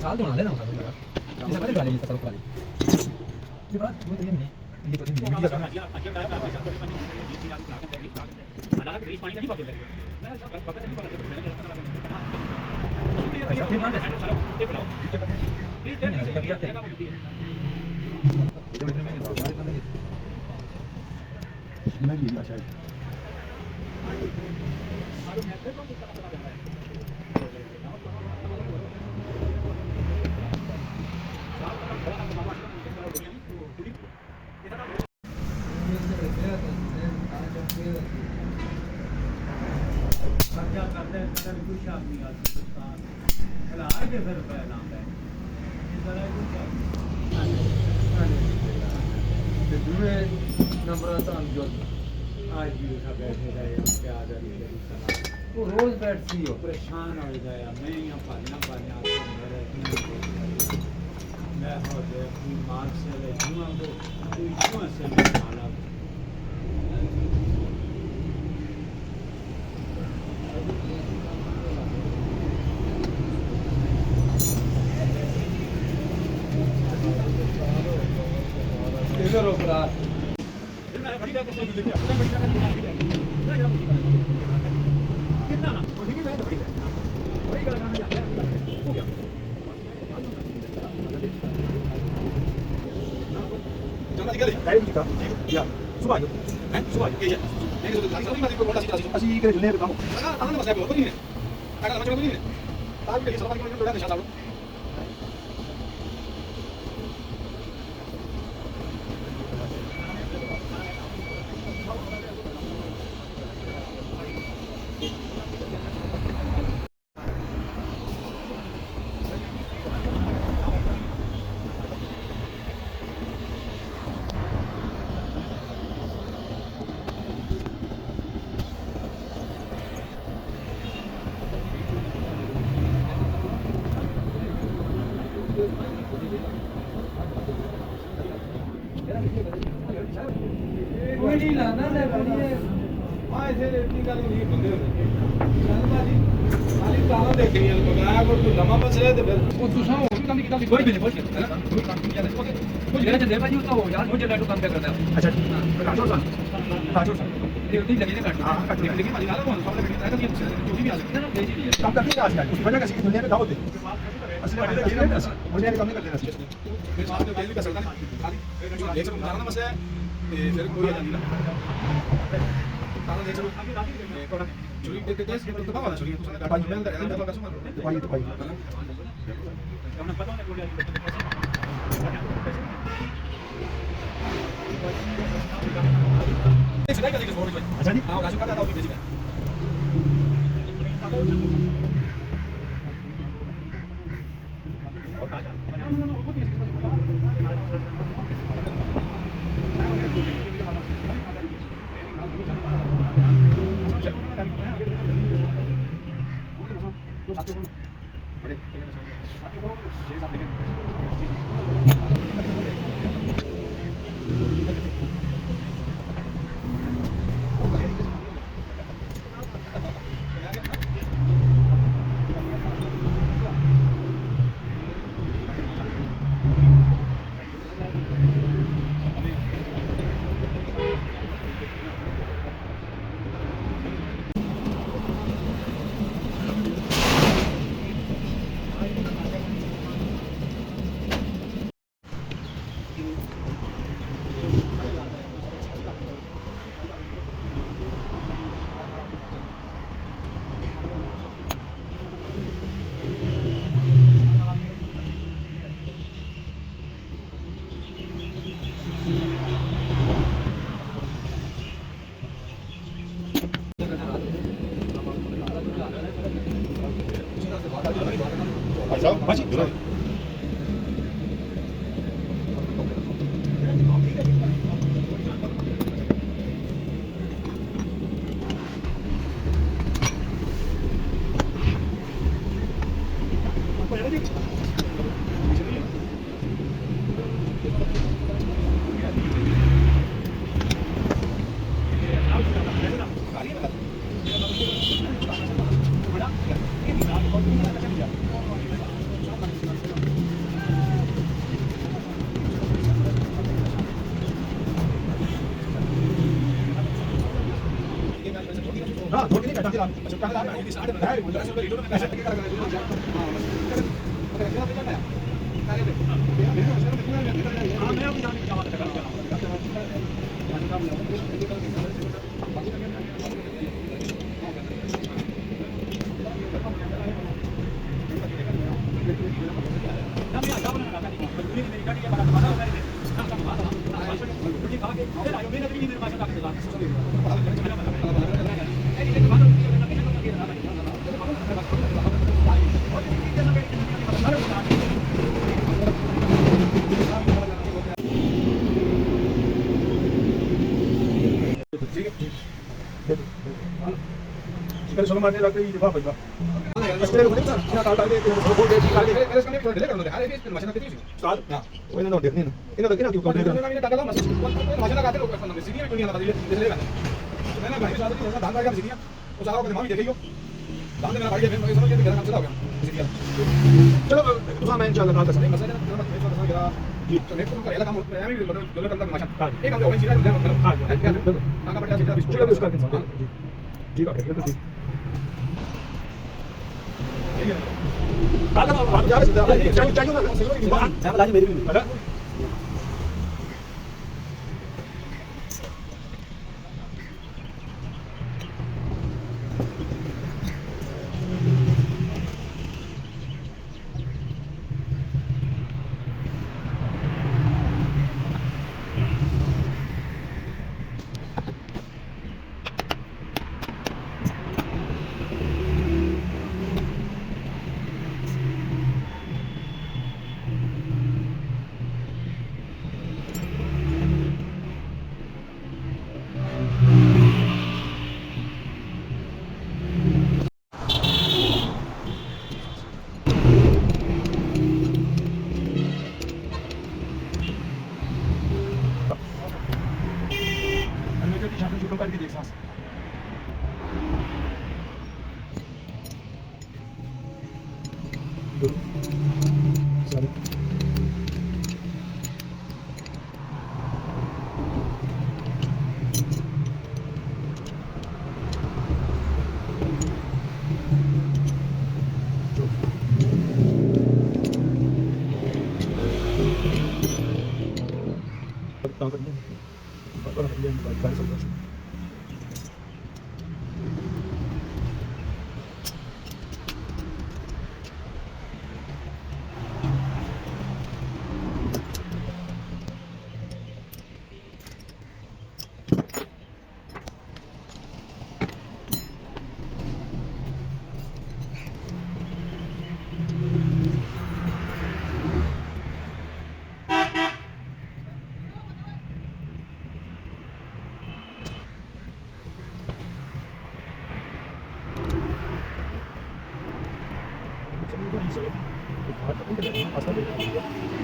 Saldo non è una cosa, mi sa che è questa roba lì. Di fatto, vuoi dirmi? Di potermi dire, mi dica रोज बैठती हो परेशान हो जाए मैं यहाँ पालियाँ पालियाँ मैं हो जाए कोई मार्ग से ले जुआ को कोई जुआ से ले माला इधर ऊपर suba yo, suba yo, ella. Así que le vamos. Ah, no más lejos, ¿dónde? Acá la macho no viene. Ah, que eso va a ir con el de Chalabro. कोई नहीं लाना है बढ़िया हां ऐसे इतनी गल नहीं बंदे होंगे खाली काम देख रही है बगैर को तू लम्मा बस है तो फिर वो तू साहब भी काम कितना कोई भी नहीं बोल है ना कोई काम किया नहीं कुछ लेना चाहिए भाई तो यार मुझे लैटो काम करता है अच्छा काटो सर ये उतनी लगी ना काट हां काट लेकिन माली वाला कौन सब लगी है तो जो भी आ सकता है ना भेज दिया काम करके आ गया उस वजह से दुनिया में दावत दे असली बात है कि मुझे काम नहीं कर देना चाहिए फिर बाद में भी कर सकता है खाली एक से जाना बस है फिर कोई आ जाएगा ताला दे चलो कोना चोरी देते थे तो पावा चोरी तो पानी में अंदर अंदर का सुमा पाई तो पाई हमने पता नहीं कोई सुनाई का देखो अच्छा जी हां राजू का था भेजी का भाई साहब भाजी हाँ थोड़ी नहीं बैठा आप अच्छा कहां है ये साढ़े है बोल रहा है लीटर में कैसे कर रहा है हां मैं अभी जाने क्या बात कर रहा solo manera que va pues va espero que no tal tal de por de chicar de es que me le dejar es pero más que tiene tal no bueno no tiene no no que con no me está más más la gata lo que cuando me sigue con la batalla de le gana मैंने भाई साहब ने धान का सिटिया उस आरो के मामी देखियो धान में भाई मैं समझ के काम चला गया सिटिया चलो दूसरा मैं चल रहा था सही मसला है मैं समझ गया जी तो नेट को करेला काम मैं भी मतलब डॉलर करता माशा एक काम ऑरेंज सीधा मतलब हां आका पड़ता सीधा बिस्कुट उसका जी ठीक है तो ठीक आप जा रहे हैं चाहिए ना लाजी मेरी भी है करके देख सांस sorry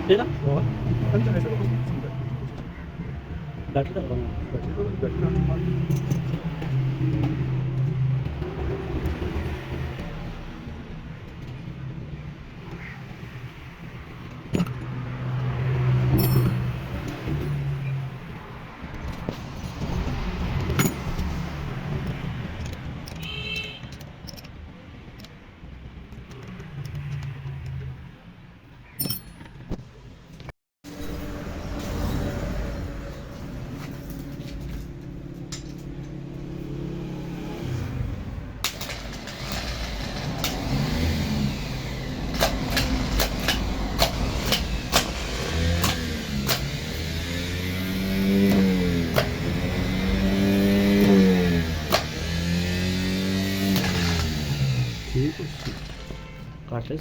Tidak? Oh, kan saya sudah sudah. Dah tidak bang. Dah tidak. ਘੱਟ